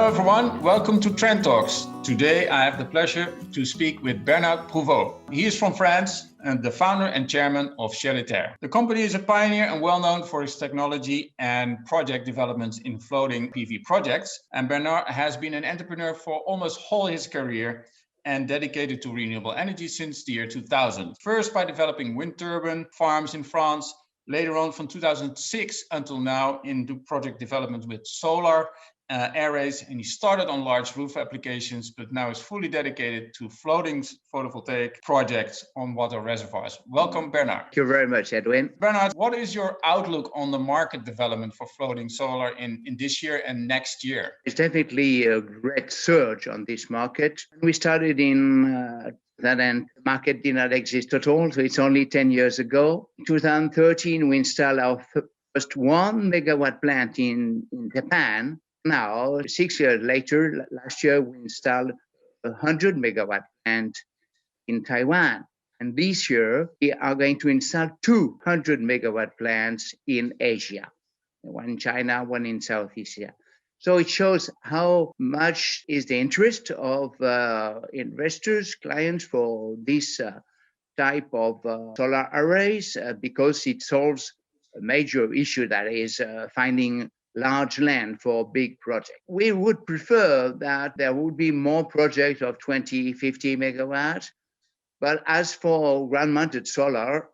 Hello everyone, welcome to Trend Talks. Today I have the pleasure to speak with Bernard Prouvost. He is from France and the founder and chairman of Ciel Terre. The company is a pioneer and well known for its technology and project developments in floating PV projects. And Bernard has been an entrepreneur for almost all his career and dedicated to renewable energy since the year 2000. First by developing wind turbine farms in France, later on from 2006 until now into project development with solar arrays, and he started on large roof applications, but now is fully dedicated to floating photovoltaic projects on water reservoirs. Welcome, Bernard. Thank you very much, Edwin. Bernard, what is your outlook on the market development for floating solar in this year and next year? It's definitely a great surge on this market. We started in that end, the market did not exist at all, so it's only 10 years ago. In 2013, we installed our first 1 megawatt plant in Japan. Now, 6 years later, last year, we installed a 100 megawatt plant in Taiwan. And this year, we are going to install 200 megawatt plants in Asia, one in China, one in Southeast Asia. So it shows how much is the interest of investors, clients for this type of solar arrays, because it solves a major issue, that is finding large land for big projects. We would prefer that there would be more projects of 20, 50 megawatts. But as for ground-mounted solar,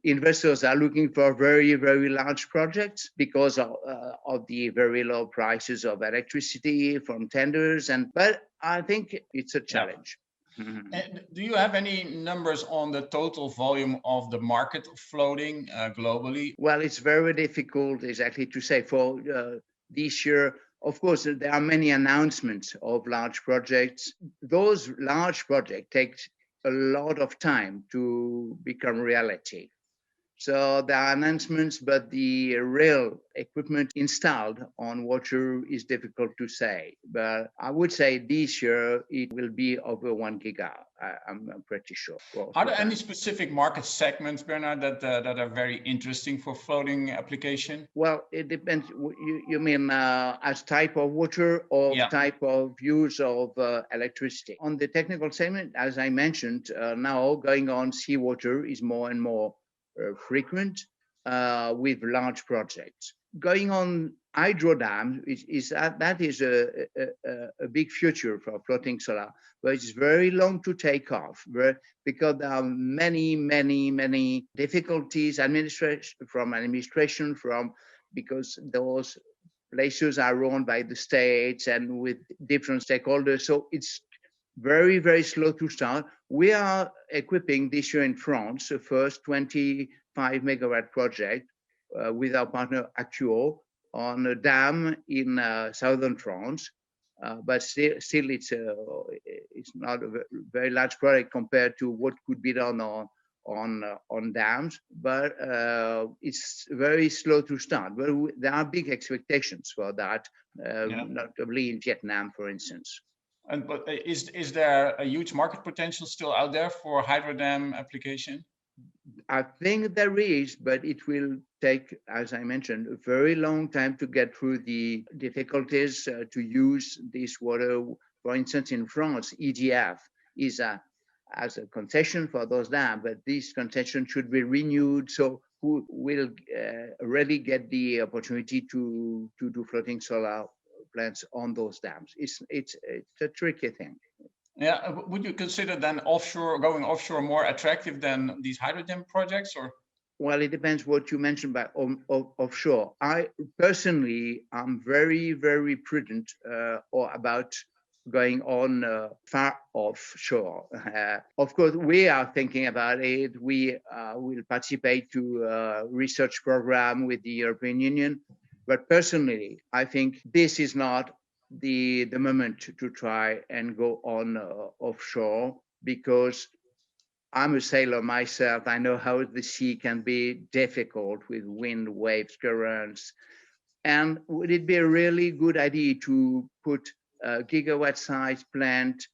investors are looking for very, very large projects because of the very low prices of electricity from tenders. But I think it's a challenge. Mm-hmm. And do you have any numbers on the total volume of the market floating globally? Well, it's very difficult exactly to say. For this year, of course, there are many announcements of large projects. Those large projects take a lot of time to become reality. So there are announcements, but the real equipment installed on water is difficult to say. But I would say this year it will be over 1 giga. I'm pretty sure. Are there any specific market segments, Bernard, that are very interesting for floating application? Well, it depends. You mean as type of water or type of use of electricity? On the technical segment, as I mentioned, now going on seawater is more and more frequent with large projects. Going on Hydrodam that is a big future for floating solar, but it's very long to take off because there are many difficulties administration because those places are run by the states and with different stakeholders. So it's very, very slow to start. We are equipping this year in France the first 25 megawatt project with our partner Actuo on a dam in southern France. But still it's not a very large project compared to what could be done on dams. But it's very slow to start. But there are big expectations for that, notably in Vietnam, for instance. But is there a huge market potential still out there for Hydrodam application? I think there is, but it will take, as I mentioned, a very long time to get through the difficulties to use this water. For instance, in France, EDF is as a concession for those dams, but this concession should be renewed. So who will really get the opportunity to do floating solar plants on those dams? It's a tricky thing. Yeah, would you consider then going offshore more attractive than these hydrogen projects, or? Well, it depends what you mentioned by offshore. I personally am very, very prudent about going on far offshore. Of course, we are thinking about it. We will participate to a research program with the European Union. But personally, I think this is not the moment to try and go on offshore, because I'm a sailor myself. I know how the sea can be difficult with wind, waves, currents. And would it be a really good idea to put a gigawatt-sized plant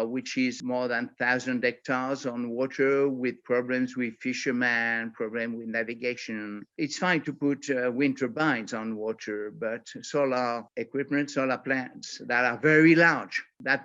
which is more than 1,000 hectares on water with problems with fishermen, problem with navigation. It's fine to put wind turbines on water, but solar equipment, solar plants that are very large, that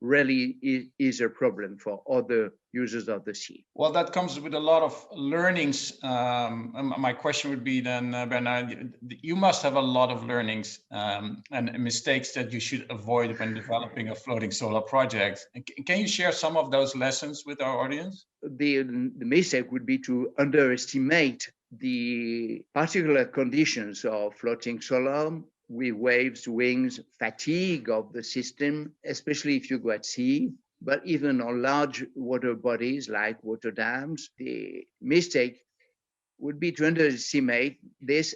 really is a problem for other users of the sea. Well, that comes with a lot of learnings. My question would be then, Bernard, you must have a lot of learnings and mistakes that you should avoid when developing a floating solar project. Can you share some of those lessons with our audience? The mistake would be to underestimate the particular conditions of floating solar with waves, winds, fatigue of the system, especially if you go at sea. But even on large water bodies like water dams, the mistake would be to underestimate this,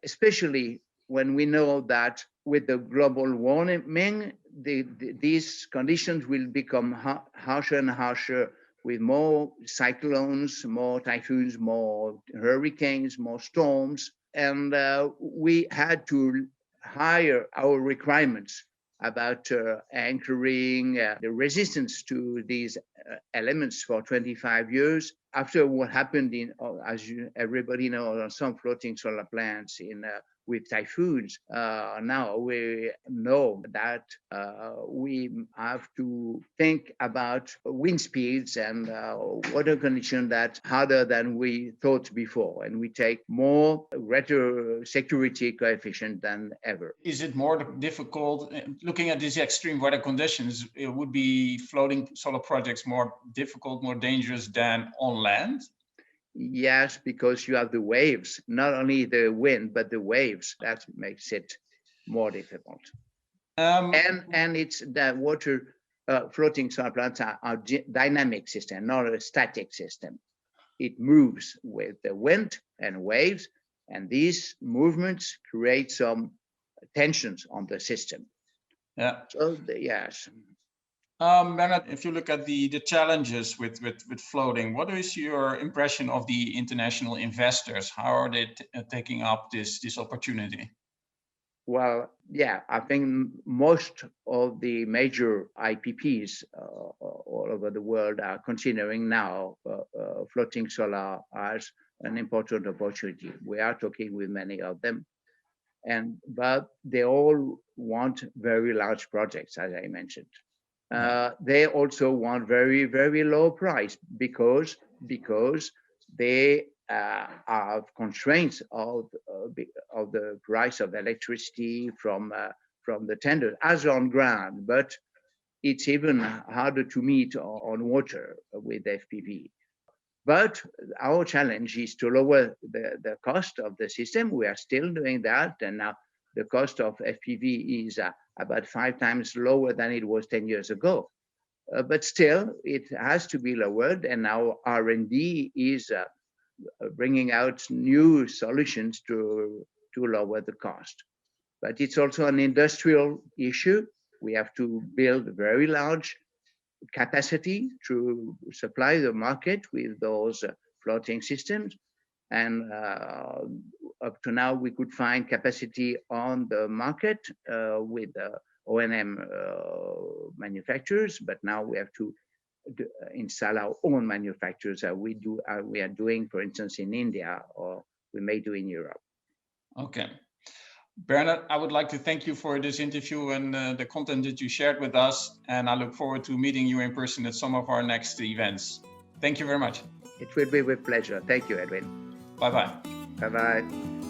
especially when we know that with the global warming, these conditions will become harsher and harsher with more cyclones, more typhoons, more hurricanes, more storms. And we had to higher our requirements about anchoring the resistance to these elements for 25 years. After what happened in, as everybody knows, on some floating solar plants with typhoons, now we know that we have to think about wind speeds and water conditions that harder than we thought before, and we take greater security coefficient than ever. Is it more difficult, looking at these extreme weather conditions, it would be floating solar projects more difficult, more dangerous than on land? Yes, because you have the waves, not only the wind, but the waves. That makes it more difficult. And it's the water floating solar plants are dynamic system, not a static system. It moves with the wind and waves, and these movements create some tensions on the system. Yeah. So yes. Bernard, if you look at the challenges with floating, what is your impression of the international investors? How are they taking up this opportunity? Well, yeah, I think most of the major IPPs all over the world are considering now floating solar as an important opportunity. We are talking with many of them, but they all want very large projects, as I mentioned. They also want very, very low price because they have constraints of the price of electricity from the tender as on ground, but it's even harder to meet on water with FPV. But our challenge is to lower the cost of the system. We are still doing that, and now the cost of FPV is about 5 times lower than it was 10 years ago. But still, it has to be lowered, and now R&D is bringing out new solutions to lower the cost. But it's also an industrial issue. We have to build very large capacity to supply the market with those floating systems. And up to now, we could find capacity on the market with O&M manufacturers, but now we have to install our own manufacturers. We are doing, for instance, in India, or we may do in Europe. Okay. Bernard, I would like to thank you for this interview and the content that you shared with us. And I look forward to meeting you in person at some of our next events. Thank you very much. It will be with pleasure. Thank you, Edwin. Bye-bye. Bye-bye.